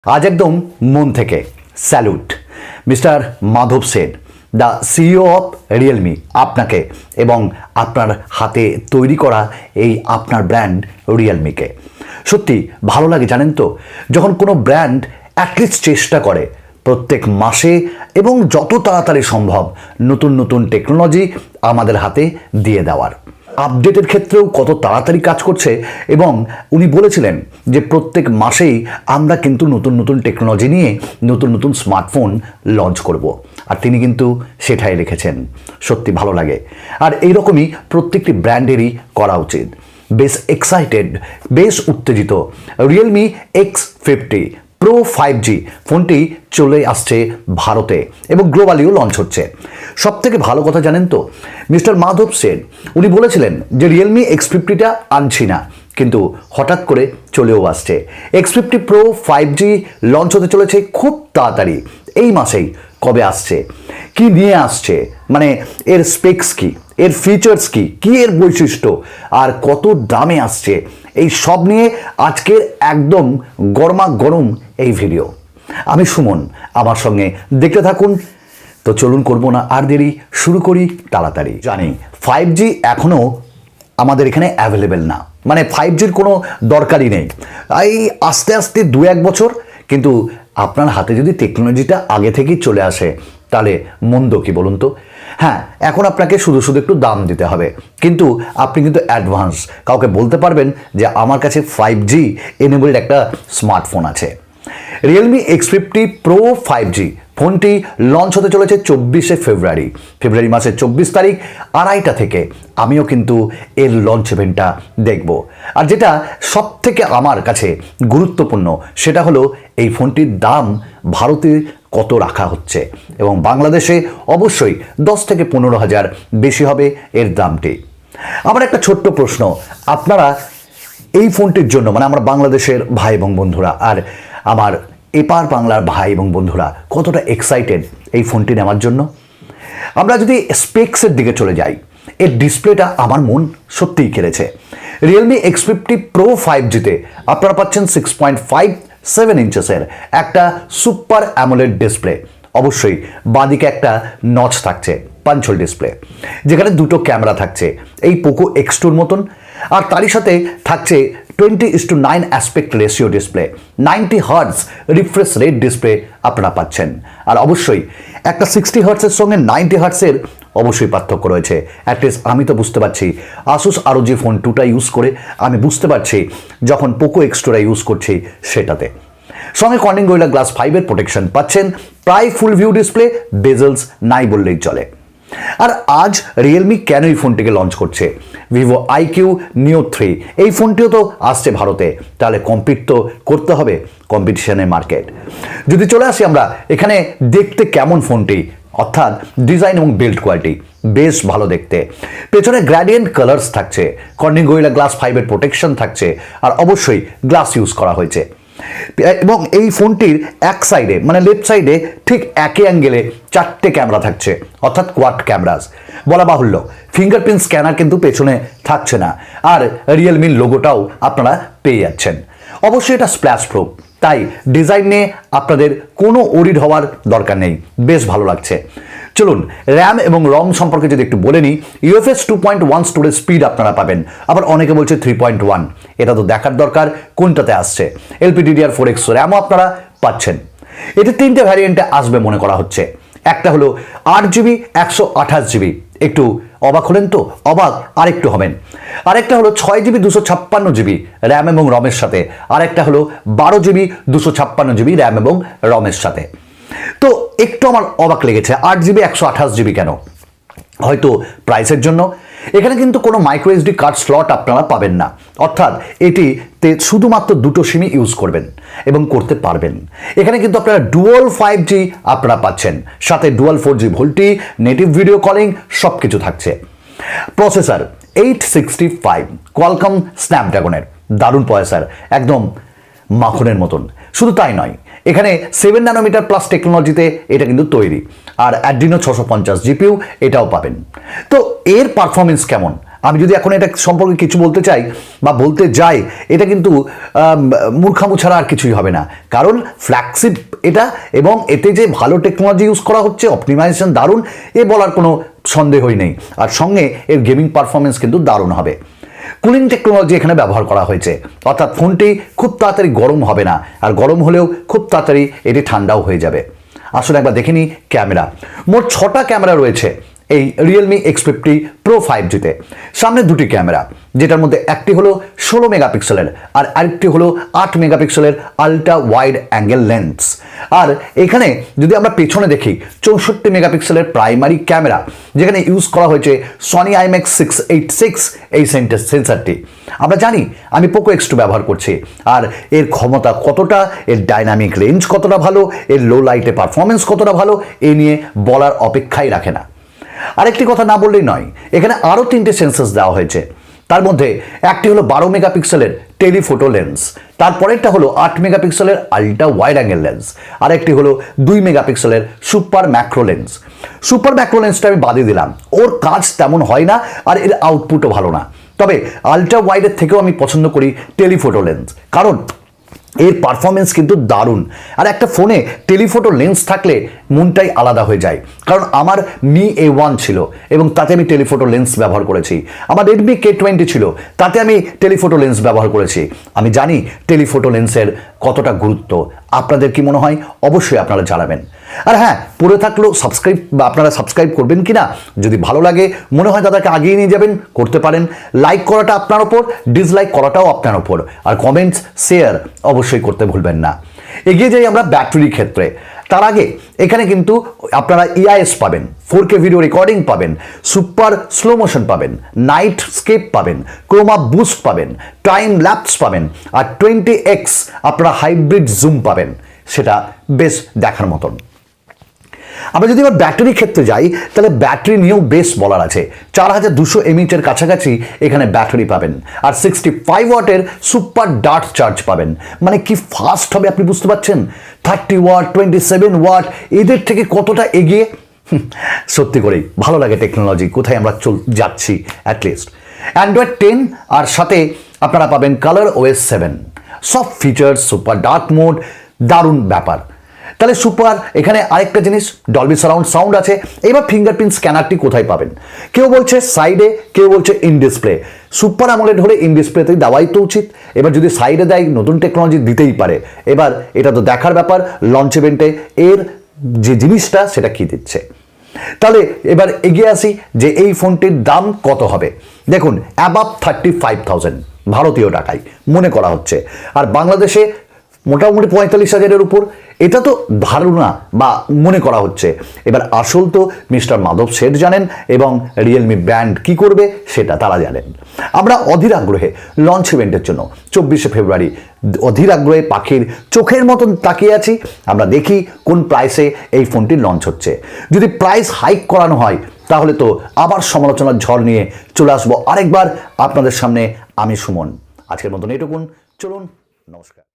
আজ একদম মন থেকে salute mister Madhab Sen, the CEO of Realme, আপনাকে এবং আপনার হাতে তৈরি করা এই আপনার ব্র্যান্ড রিয়েলমিকে। সত্যি ভালো লাগে জানেন তো, যখন কোনো ব্র্যান্ড অ্যাটলিস্ট চেষ্টা করে প্রত্যেক মাসে এবং যত তাড়াতাড়ি সম্ভব নতুন নতুন টেকনোলজি আমাদের হাতে দিয়ে দেওয়ার। আপডেটের ক্ষেত্রেও কত তাড়াতাড়ি কাজ করছে এবং উনি বলেছিলেন যে প্রত্যেক মাসেই আমরা কিন্তু নতুন নতুন টেকনোলজি নিয়ে নতুন নতুন স্মার্টফোন লঞ্চ করব, আর তিনি কিন্তু সেটাই রেখেছেন। সত্যি ভালো লাগে, আর এইরকমই প্রত্যেকটি ব্র্যান্ডেরই করা উচিত। বেশ এক্সাইটেড, বেশ উত্তেজিত। রিয়েলমি X50 প্রো 5G ফোনটি চলে আসছে ভারতে এবং গ্লোবালিও লঞ্চ হচ্ছে। সব থেকে ভালো কথা জানেন তো, মিস্টার মাধব সেন উনি বলেছিলেন যে রিয়েলমি X50টা আনছি না, কিন্তু হঠাৎ করে চলেও আসছে। X50 প্রো 5G লঞ্চ হতে চলেছে খুব তাড়াতাড়ি, এই মাসেই। কবে আসছে, কি নিয়ে আসছে, মানে এর স্পেক্স কি, এর ফিচার্স কি, কি এর বৈশিষ্ট্য, আর কত দামে আসছে, এই সব নিয়ে আজকের একদম গরমা গরম এই ভিডিও। আমি সুমন, আমার সঙ্গে দেখতে থাকুন। তো চলুন করবো না আর দেরি, শুরু করি তাড়াতাড়ি। জানি 5G এখনও আমাদের এখানে অ্যাভেলেবেল না, মানে 5Gর কোনো দরকারই নেই। এই আস্তে আস্তে 2-1 বছর, কিন্তু আপনার হাতে যদি টেকনোলজিটা আগে থেকেই চলে আসে তাহলে মন্দ কি বলুন তো। হ্যাঁ, এখন আপনাকে শুধু শুধু একটু দাম দিতে হবে, কিন্তু আপনি কিন্তু অ্যাডভান্স কাউকে বলতে পারবেন যে আমার কাছে 5G এনেবলড একটা স্মার্টফোন আছে। রিয়েলমি X50 প্রো 5G ফোনটি লঞ্চ হতে চলেছে 24শে ফেব্রুয়ারি মাসের 24 তারিখ 2:30 থেকে। আমিও কিন্তু এর লঞ্চ ইভেন্টটা দেখব। আর যেটা সব থেকে আমার কাছে গুরুত্বপূর্ণ সেটা হলো এই ফোনটির দাম ভারতে কত রাখা হচ্ছে, এবং বাংলাদেশে অবশ্যই 10 থেকে 15,000 বেশি হবে এর দামটি। আমার একটা ছোট্ট প্রশ্ন, আপনারা এই ফোনটির জন্য, মানে আমরা বাংলাদেশের ভাই এবং বন্ধুরা আর আমার এপার বাংলার ভাই এবং বন্ধুরা কতটা এক্সাইটেড এই ফোনটি নেওয়ার জন্য? আমরা যদি স্পেক্সের দিকে চলে যাই, এর ডিসপ্লেটা আমার মন সত্যিই কেড়েছে। রিয়েলমি X50 প্রো 5Gতে আপনারা পাচ্ছেন 6.57 ইঞ্চেসের একটা সুপার অ্যামোলেড ডিসপ্লে। অবশ্যই বাঁদিকে একটা নচ থাকছে, পাঞ্চল ডিসপ্লে, যেখানে দুটো ক্যামেরা থাকছে এই পোকো X2 মতন, আর তারই সাথে থাকছে 20:9 aspect ratio display, 90 hertz refresh rate display আপনারা পাচ্ছেন। আর অবশ্যই একটা 60 হার্টসের সঙ্গে 90 হার্টসের অবশ্যই পার্থক্য রয়েছে। অ্যাটলিস্ট আমি তো বুঝতে পারছি, আসুস ROG ফোন 2টা ইউজ করে আমি বুঝতে পারছি, যখন পোকো X2টা ইউজ করছি সেটাতে। সঙ্গে কর্নিং গোরিলা গ্লাস 5-এর প্রোটেকশন পাচ্ছেন, প্রায় ফুল ভিউ ডিসপ্লে, বেজেলস নাই বললেই চলে। আর আজ রিয়েলমি কেন এই ফোনটিকে লঞ্চ করছে? ভিভো IQ Neo 3 এই ফোনটিও তো আসছে ভারতে, তাহলে কম্পিট তো করতে হবে, কম্পিটিশনের মার্কেট। যদি চলে আসি আমরা এখানে, দেখতে কেমন ফোনটি, অর্থাৎ ডিজাইন এবং বিল্ড কোয়ালিটি বেশ ভালো দেখতে। পেছনে গ্র্যাডিয়েন্ট কালার্স থাকছে, কর্নিং গোরিলা গ্লাস 5-এর প্রোটেকশন থাকছে, আর অবশ্যই গ্লাস ইউজ করা হয়েছে। এবং এই ফোনটির এক সাইডে, মানে লেফট সাইডে ঠিক একই অ্যাঙ্গেলে 4টে ক্যামেরা থাকছে, অর্থাৎ কোয়াড ক্যামেরাস। বলা বাহুল্য ফিঙ্গারপ্রিন্ট স্ক্যানার কিন্তু পেছনে থাকছে না, আর রিয়েলমির লোগোটাও আপনারা পেয়ে যাচ্ছেন। অবশ্যই এটা স্প্ল্যাশ প্রুফ, তাই ডিজাইন নিয়ে আপনাদের কোনো ওরিড হওয়ার দরকার নেই, বেশ ভালো লাগছে। চলুন র্যাম এবং রম সম্পর্কে যদি একটু বলে নিই। UFS 2.1 স্টোরেজ স্পিড আপনারা পাবেন, আবার অনেকে বলছে 3.1, এটা তো দেখার দরকার কোনটাতে আসছে। LPDDR4X র্যামও আপনারা পাচ্ছেন। এতে 3টে ভ্যারিয়েন্টে আসবে মনে করা হচ্ছে। একটা হলো 8GB 128GB, একটু অবাক হলেন তো, অবাক আরেকটু হবেন। আরেকটা হলো 6GB 256GB র্যাম এবং রমের সাথে, আরেকটা হলো 12GB 256GB র্যাম এবং রমের সাথে। তো একটু আমার অবাক লেগেছে 8GB 128GB কেন? হয়তো প্রাইসের জন্য। এখানে কিন্তু কোনো মাইক্রো SD কার্ড স্লট আপনারা পাবেন না, অর্থাৎ এটিতে শুধুমাত্র দুটো সিমই ইউজ করবেন এবং করতে পারবেন। এখানে কিন্তু আপনারা ডুয়াল 5G আপনারা পাচ্ছেন, সাথে dual 4G VoLTE, native video calling সব কিছু থাকছে। প্রসেসর 865 কোয়ালকম স্ন্যাপড্রাগনের, দারুণ প্রসেসর, একদম মাখনের মতন। শুধু তাই নয়, এখানে 7 ন্যানোমিটার প্লাস টেকনোলজিতে এটা কিন্তু তৈরি, আর অ্যাড্রিনো 650 GPU এটাও পাবেন। তো এর পারফরমেন্স কেমন আমি যদি এখন এটা সম্পর্কে কিছু বলতে চাই বা বলতে যাই, এটা কিন্তু মূর্খামু ছাড়া আর কিছুই হবে না। কারণ ফ্ল্যাগশিপ এটা, এবং এতে যে ভালো টেকনোলজি ইউজ করা হচ্ছে, অপটিমাইজেশন দারুণ, এ বলার কোনো সন্দেহই নেই। আর সঙ্গে এর গেমিং পারফরমেন্স কিন্তু দারুণ হবে। কুলিং টেকনোলজি এখানে ব্যবহার করা হয়েছে, অর্থাৎ ফোনটি খুব তাড়াতাড়ি গরম হবে না, আর গরম হলেও খুব তাড়াতাড়ি এটি ঠান্ডাও হয়ে যাবে। আসলে একবার দেখে নিই ক্যামেরা। মোট 6টা ক্যামেরা রয়েছে এই Realme X50 Pro 5Gতে। সামনে দুটি ক্যামেরা, যেটার মধ্যে একটি হলো 16 মেগাপিক্সেলের আর আরেকটি হলো 8 মেগাপিক্সেলের আলট্রা ওয়াইড অ্যাঙ্গেল লেন্স। আর এখানে যদি আমরা পেছনে দেখি 64 মেগাপিক্সেলের প্রাইমারি ক্যামেরা, যেখানে ইউজ করা হয়েছে সনি IMX 686 এই সেন্সারটি। আমরা জানি, আমি পোকো X2 ব্যবহার করছি, আর এর ক্ষমতা কতটা, এর ডাইনামিক রেঞ্জ কতটা ভালো, এর লো লাইটে পারফরমেন্স কতটা ভালো, এ নিয়ে বলার অপেক্ষাই রাখে না। আরেকটি কথা না বললেই নয়, এখানে আরও 3টে সেন্সার্স দেওয়া হয়েছে। তার মধ্যে একটি হলো 12 মেগাপিক্সেলের টেলিফোটো লেন্স, তারপরেরটা হলো 8 মেগাপিক্সেলের আলট্রা ওয়াইড অ্যাঙ্গেল লেন্স, আর একটি হলো 2 মেগাপিক্সেলের super macro lens. Super macro লেন্সটা আমি বাদে দিলাম, ওর কাজ তেমন হয় না আর এর আউটপুটও ভালো না। তবে আলট্রা ওয়াইডের থেকেও আমি পছন্দ করি টেলিফোটো লেন্স, কারণ এর পারফরমেন্স কিন্তু দারুণ। আর একটা ফোনে টেলিফোটো লেন্স থাকলে মনটাই আলাদা হয়ে যায়। কারণ আমার Mi A1 ছিল এবং তাতে আমি টেলিফোটো লেন্স ব্যবহার করেছি। আমার Redmi K20 ছিল, তাতে আমি টেলিফোটো লেন্স ব্যবহার করেছি। আমি জানি টেলিফোটো লেন্সের কতটা গুরুত্ব। আপনাদের কি মনে হয় অবশ্যই আপনারা জানাবেন। আর হ্যাঁ, পড়ে থাকলেও সাবস্ক্রাইব, বা আপনারা সাবস্ক্রাইব করবেন কিনা, যদি ভালো লাগে, মনে হয় দাদাকে আগিয়ে নিয়ে যাবেন, করতে পারেন। লাইক করাটা আপনার ওপর, ডিসলাইক করাটাও আপনার ওপর, আর কমেন্টস শেয়ার অবশ্যই করতে ভুলবেন না। এগিয়ে যাই আমরা ব্যাটারির ক্ষেত্রে। তার আগে এখানে কিন্তু আপনারা EIS পাবেন, 4K ভিডিও রেকর্ডিং পাবেন, সুপার স্লো মোশন পাবেন, নাইট স্কেপ পাবেন, ক্রোমা বুস্ট পাবেন, টাইম ল্যাপস পাবেন, আর 20x আপনারা হাইব্রিড জুম পাবেন। সেটা বেশ দেখার মতন। আমরা যদি এবার ব্যাটারি ক্ষেত্রে যাই, তাহলে ব্যাটারি নিয়েও বেশ বলার আছে। 4200 mAh এর কাছাকাছি এখানে ব্যাটারি পাবেন, আর 65 ওয়াটের সুপার ডার্ট চার্জ পাবেন। মানে কি ফাস্ট হবে আপনি বুঝতে পারছেন। 30 ওয়াট, 27 ওয়াট, এদের থেকে কতটা এগিয়ে। সত্যি করেই ভালো লাগে টেকনোলজি, কোথায় আমরা যাচ্ছি। অ্যাটলিস্ট অ্যান্ড্রয়েড 10 আর সাথে আপনারা পাবেন কালার OS 7, সব ফিচার্স, সুপার ডার্ক মোড, দারুণ ব্যাপার। তাহলে সুপার, এখানে আরেকটা জিনিস, ডলবি সারাউন্ড সাউন্ড আছে। এবার ফিঙ্গারপ্রিন্ট স্ক্যানারটি কোথায় পাবেন? কেউ বলছে সাইডে, কেউ বলছে ইন ডিসপ্লে। সুপার অ্যামোলেড হলে ইন ডিসপ্লেতেই দেওয়াই তো উচিত। এবার যদি সাইডে দেয়, নতুন টেকনোলজি দিতেই পারে। এবার এটা তো দেখার ব্যাপার লঞ্চ ইভেন্টে এর যে জিনিসটা সেটা কি দিচ্ছে। তাহলে এবার এগিয়ে আসি যে এই ফোনটির দাম কত হবে। দেখুন, অ্যাবাভ 35,000 ভারতীয় টাকায় মনে করা হচ্ছে, আর বাংলাদেশে মোটামুটি 45,000-এর উপর। এটা তো ধারণা বা মনে করা হচ্ছে। এবার আসল তো মিস্টার মাধব শেঠ জানেন, এবং রিয়েলমি ব্র্যান্ড কি করবে সেটা তারা জানেন। আমরা অধীর আগ্রহে লঞ্চ ইভেন্টের জন্য 24শে ফেব্রুয়ারি অধীর আগ্রহে পাখির চোখের মতন তাকিয়ে আছি। আমরা দেখি কোন প্রাইসে এই ফোনটি লঞ্চ হচ্ছে। যদি প্রাইস হাইক করানো হয়, তাহলে তো আবার সমালোচনার ঝড় নিয়ে চলে আসবো আরেকবার আপনাদের সামনে। আমি সুমন, আজকের মতন এটুকুন। চলুন, নমস্কার।